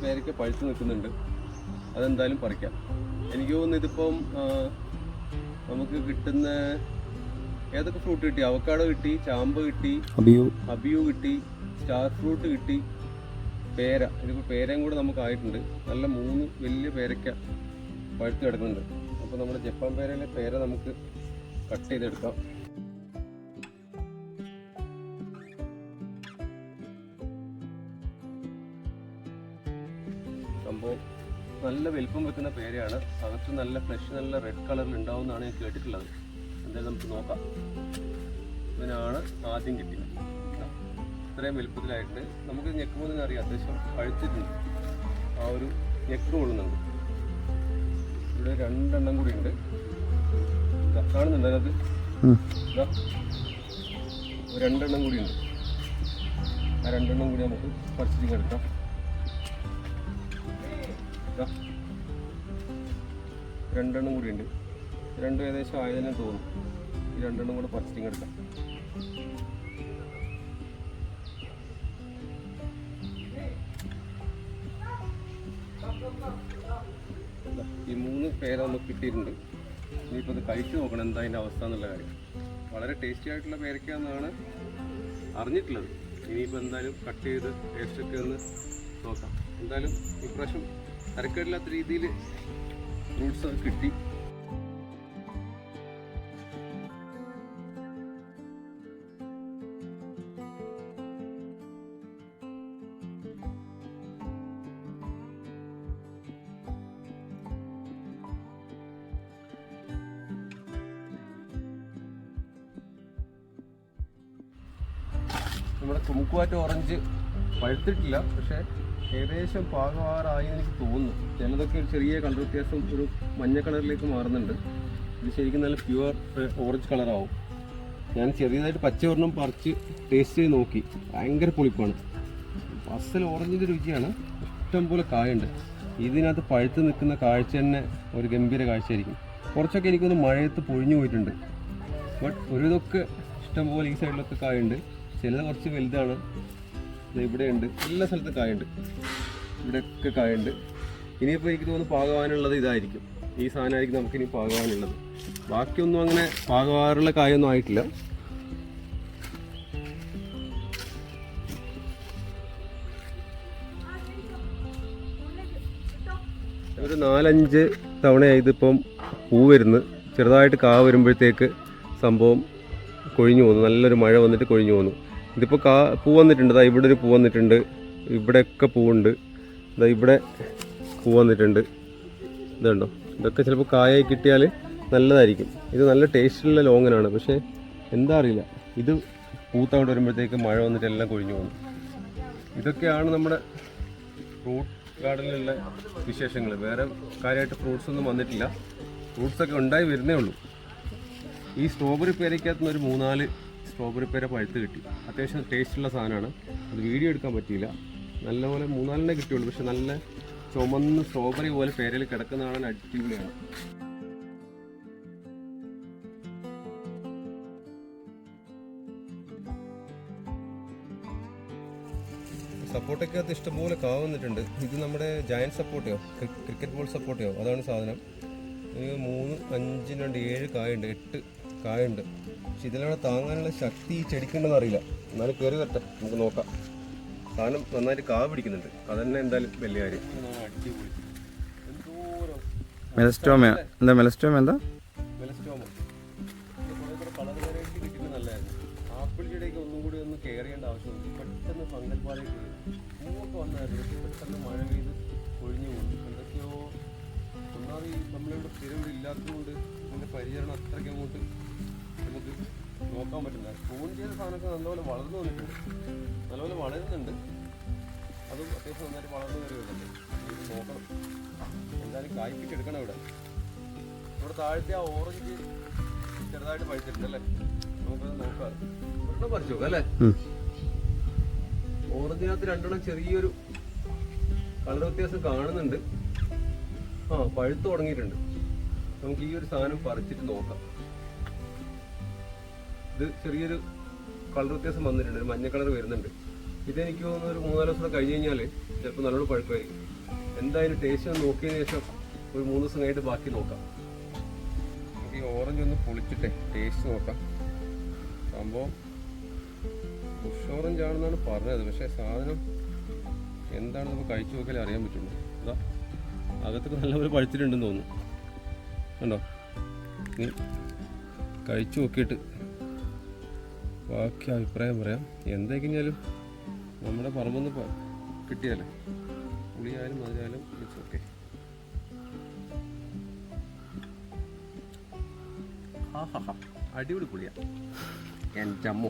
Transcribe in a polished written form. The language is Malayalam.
പേരയ്ക്ക പഴുത്ത് നിൽക്കുന്നുണ്ട്. അതെന്തായാലും പറിക്കാം. എനിക്ക് തോന്നുന്നു ഇതിപ്പം നമുക്ക് കിട്ടുന്ന ഏതൊക്കെ ഫ്രൂട്ട് കിട്ടി? അവക്കാഡോ കിട്ടി, ചാമ്പ കിട്ടി, അബിയു കിട്ടി, സ്റ്റാർ ഫ്രൂട്ട് കിട്ടി, പേര. ഇതിപ്പോൾ പേരയും കൂടെ നമുക്ക് ആയിട്ടുണ്ട്. നല്ല 3 വലിയ പേരയ്ക്ക പഴുത്ത് കിടക്കുന്നുണ്ട്. അപ്പോൾ നമ്മുടെ ജപ്പാൻ പേരയിലെ പേര നമുക്ക് കട്ട് ചെയ്തെടുക്കാം. സംഭവം നല്ല വലിപ്പം വെക്കുന്ന പേരയാണ്. അകത്ത് നല്ല ഫ്ലഷ്, നല്ല റെഡ് കളറിൽ ഉണ്ടാവുമെന്നാണ് ഞാൻ കേട്ടിട്ടുള്ളത്. എന്തായാലും നമുക്ക് നോക്കാം. ഇതിനാണ് ആദ്യം കിട്ടിയത്. ഇത്രയും വലുപ്പത്തിലായിട്ട് നമുക്ക് ഞെക്കുമ്പോൾ തന്നെ അറിയാം അത്യാവശ്യം പഴുത്തിട്ടുണ്ട്. ആ ഒരു ഞെക്ക് കൊള്ളുന്നുണ്ട്. ഇവിടെ 2 എണ്ണം കൂടി ഉണ്ട്. കാണുന്നുണ്ട് അതിനകത്ത് 2 എണ്ണം കൂടി ഉണ്ട്. ആ 2 എണ്ണം കൂടി നമുക്ക് പറിച്ചിട്ട് എടുക്കാം. 2 എണ്ണം കൂടി ഉണ്ട്. 2 ഏകദേശം ആയതിനെ തോന്നും. ഈ 2 എണ്ണം കൂടെ പറിച്ചിട്ട് എടുക്കാം. ഈ 3 പേര നമുക്ക് കിട്ടിയിട്ടുണ്ട്. ഇനിയിപ്പോൾ ഇത് കഴിച്ചു നോക്കണം എന്താ അതിൻ്റെ അവസ്ഥ എന്നുള്ള കാര്യം. വളരെ ടേസ്റ്റി ആയിട്ടുള്ള പേരയ്ക്കാന്നാണ് അറിഞ്ഞിട്ടുള്ളത്. ഇനിയിപ്പോൾ എന്തായാലും കട്ട് ചെയ്ത് ടേസ്റ്റൊക്കെ ഒന്ന് നോക്കാം. എന്തായാലും ഇപ്രാവശ്യം തരക്കേടില്ലാത്ത രീതിയിൽ ഫ്രൂട്ട്സ് ഒക്കെ കിട്ടി. നമ്മുടെ കുമുക്കുവാറ്റ് ഓറഞ്ച് പഴുത്തിട്ടില്ല, പക്ഷേ ഏകദേശം പാകമാറായി എനിക്ക് തോന്നുന്നു. ചിലതൊക്കെ ഒരു ചെറിയ കളർ വ്യത്യാസം, ഒരു മഞ്ഞ കളറിലേക്ക് മാറുന്നുണ്ട്. ഇത് ശരിക്കും നല്ല പ്യുവർ ഓറഞ്ച് കളറാവും. ഞാൻ ചെറിയതായിട്ട് പച്ച ഒരെണ്ണം പറിച്ച് ടേസ്റ്റ് ചെയ്ത് നോക്കി. ഭയങ്കര പുളിപ്പാണ്. അസൽ ഓറഞ്ചിൻ്റെ രുചിയാണ്. ഇഷ്ടംപോലെ കായുണ്ട്. ഇതിനകത്ത് പഴുത്ത് നിൽക്കുന്ന കാഴ്ച തന്നെ ഒരു ഗംഭീര കാഴ്ചയായിരിക്കും. കുറച്ചൊക്കെ എനിക്കൊന്ന് മഴയത്ത് പൊഴിഞ്ഞു പോയിട്ടുണ്ട്. ബട്ട് ഒരുവിധമൊക്കെ ഇഷ്ടംപോലെ ഈ സൈഡിലൊക്കെ കായുണ്ട്. ചിലത് കുറച്ച് വലുതാണ്. ഇവിടെയുണ്ട്, എല്ലാ സ്ഥലത്തും കായുണ്ട്. ഇവിടെയൊക്കെ കായുണ്ട്. ഇനിയിപ്പോൾ എനിക്ക് തോന്നുന്നു പാകവാനുള്ളത് ഇതായിരിക്കും. ഈ സാധനമായിരിക്കും നമുക്കിനി പാകവാനുള്ളത്. ബാക്കിയൊന്നും അങ്ങനെ പാകവാറുള്ള കായൊന്നും ആയിട്ടില്ല. ഒരു 4-5 തവണയായി ഇതിപ്പം പൂ വരുന്നു. ചെറുതായിട്ട് കാ വരുമ്പോഴത്തേക്ക് സംഭവം കൊഴിഞ്ഞു പോകുന്നു. നല്ലൊരു മഴ വന്നിട്ട് കൊഴിഞ്ഞു പോകുന്നു. ഇതിപ്പോൾ പൂ വന്നിട്ടുണ്ട്. ദാ ഇവിടെ ഒരു പൂ വന്നിട്ടുണ്ട്. ഇവിടെയൊക്കെ പൂവുണ്ട്. ഇതാ ഇവിടെ പൂ വന്നിട്ടുണ്ട്. ഇതുണ്ടോ? ഇതൊക്കെ ചിലപ്പോൾ കായായി കിട്ടിയാൽ നല്ലതായിരിക്കും. ഇത് നല്ല ടേസ്റ്റുള്ള ലോങ്ങനാണ്. പക്ഷേ എന്താ അറിയില്ല, ഇത് പൂത്തവിടെ വരുമ്പോഴത്തേക്ക് മഴ വന്നിട്ട് എല്ലാം കൊഴിഞ്ഞു പോകുന്നു. ഇതൊക്കെയാണ് നമ്മുടെ ഫ്രൂട്ട് ഗാർഡനിലുള്ള വിശേഷങ്ങൾ. വേറെ കാര്യമായിട്ട് ഫ്രൂട്ട്സ് ഒന്നും വന്നിട്ടില്ല. ഫ്രൂട്ട്സൊക്കെ ഉണ്ടായി വരുന്നേ ഉള്ളൂ. ഈ സ്ട്രോബെറി പേരയ്ക്കകത്ത് നിന്ന് ഒരു 3-4 സ്ട്രോബെറി പേര പഴുത്ത് കിട്ടി. അത്യാവശ്യം ടേസ്റ്റുള്ള സാധനമാണ്. അത് വീഡിയോ എടുക്കാൻ പറ്റിയില്ല. നല്ലപോലെ 3-4 കിട്ടിയുള്ളൂ. പക്ഷെ നല്ല ചുമന്ന് സ്ട്രോബെറി പോലെ പേരയിൽ കിടക്കുന്ന കാണാൻ അടിപൊളിയാണ്. സപ്പോർട്ടയ്ക്കകത്ത് ഇഷ്ടംപോലെ കാ വന്നിട്ടുണ്ട്. ഇത് നമ്മുടെ ജയൻറ്റ് സപ്പോർട്ടയോ ക്രിക്കറ്റ് ബോൾ സപ്പോർട്ടയോ അതാണ് സാധനം. 3, 5, 2, 7 കായുണ്ട്, 8 കായുണ്ട്. പക്ഷെ ഇതിലാണ് താങ്ങാനുള്ള ശക്തി ഈ ചെടിക്കുണ്ടെന്ന് അറിയില്ല. എന്നാലും കയറി വരട്ടെ, നമുക്ക് നോക്കാം. സാധനം നന്നായിട്ട് കാ പിടിക്കുന്നുണ്ട്. അതന്നെ എന്തായാലും വലിയ കാര്യം. അടിപൊളി. മെലസ്റ്റോമ എന്താ? മെലസ്റ്റോമ എന്താ? മെലസ്റ്റോമ കുറേ കൂടെ കളർ വെറൈറ്റി കിട്ടുന്നത് നല്ലതായിരുന്നു. ആപ്പിൾ ചെടിയൊക്കെ ഒന്നും കൂടി ഒന്ന് കെയർ ചെയ്യേണ്ട ആവശ്യമുണ്ട്. പെട്ടെന്ന് ഫംഗൽ പാലൊക്കെ പൂവൊക്കെ വന്നായിരുന്നു. പെട്ടെന്ന് മഴ പെയ്ത് ഒഴിഞ്ഞു പോകും. എന്തൊക്കെയോ ഒന്നാമത് ഈ നമ്മളിവിടെ സ്ഥിരം ഇവിടെ ഇല്ലാത്തതുകൊണ്ട് ഇതിൻ്റെ പരിചരണം അത്രയ്ക്ക് അങ്ങോട്ട് നമുക്ക് നോക്കാൻ പറ്റില്ല. ഫോൺ ചെയ്ത സാധനമൊക്കെ നല്ലപോലെ വളർന്നു വന്നിട്ടുണ്ട്. നല്ലപോലെ വളരുന്നുണ്ട്. അതും അത്യാവശ്യം നന്നായിട്ട് വളർന്നു കയറി വരുന്നുണ്ട്. ഇത് നോക്കണം. എന്തായാലും കായ്പിച്ച് എടുക്കണം. ഇവിടെ താഴത്തെ ആ ഓറഞ്ച് ചെറുതായിട്ട് പഴുത്തിട്ടുണ്ട് അല്ലേ? നമുക്കത് നോക്കാം. ഒരെണ്ണം പറിച്ചു നോക്കാം അല്ലേ? ഓറഞ്ചിനകത്ത് 2 ചെറിയൊരു കളർ വ്യത്യാസം കാണുന്നുണ്ട്. പഴുത്ത് തുടങ്ങിയിട്ടുണ്ട്. നമുക്ക് ഈ ഒരു സാധനം പറിച്ചിട്ട് നോക്കാം. ഇത് ചെറിയൊരു കളർ വ്യത്യാസം വന്നിട്ടുണ്ട്. ഒരു മഞ്ഞ കളർ വരുന്നുണ്ട്. ഇതെനിക്ക് തോന്നുന്നു ഒരു 3-4 ദിവസം കഴിഞ്ഞ് കഴിഞ്ഞാൽ ചിലപ്പോൾ നല്ലോണം പഴുക്കുമായിരിക്കും. എന്തായാലും ടേസ്റ്റ് ഒന്ന് നോക്കിയതിന് ശേഷം ഒരു 3 ദിവസം കഴിഞ്ഞിട്ട് ബാക്കി നോക്കാം. നമുക്ക് ഈ ഓറഞ്ച് ഒന്ന് പൊളിച്ചിട്ടേ ടേസ്റ്റ് നോക്കാം. സംഭവം ബുഷ് ഓറഞ്ച് ആണെന്നാണ് പറഞ്ഞത്, പക്ഷേ സാധനം എന്താണെന്ന് നമുക്ക് കഴിച്ചു നോക്കിയാലേ അറിയാൻ പറ്റുള്ളൂ. അതാ അകത്തൊക്കെ നല്ലപോലെ പഴുത്തിട്ടുണ്ടെന്ന് തോന്നുന്നു. കണ്ടോ? നീ കഴിച്ചു നോക്കിയിട്ട് ബാക്കി അഭിപ്രായം പറയാം. എന്തൊക്കെയാലും നമ്മുടെ പറമ്പൊന്ന് കിട്ടിയാലേ, പുളിയായാലും മധുരമായാലും ഇറ്റ്സ് ഓക്കെ. അടിപൊളി പുളിയാ. എൻ്റെ അമ്മ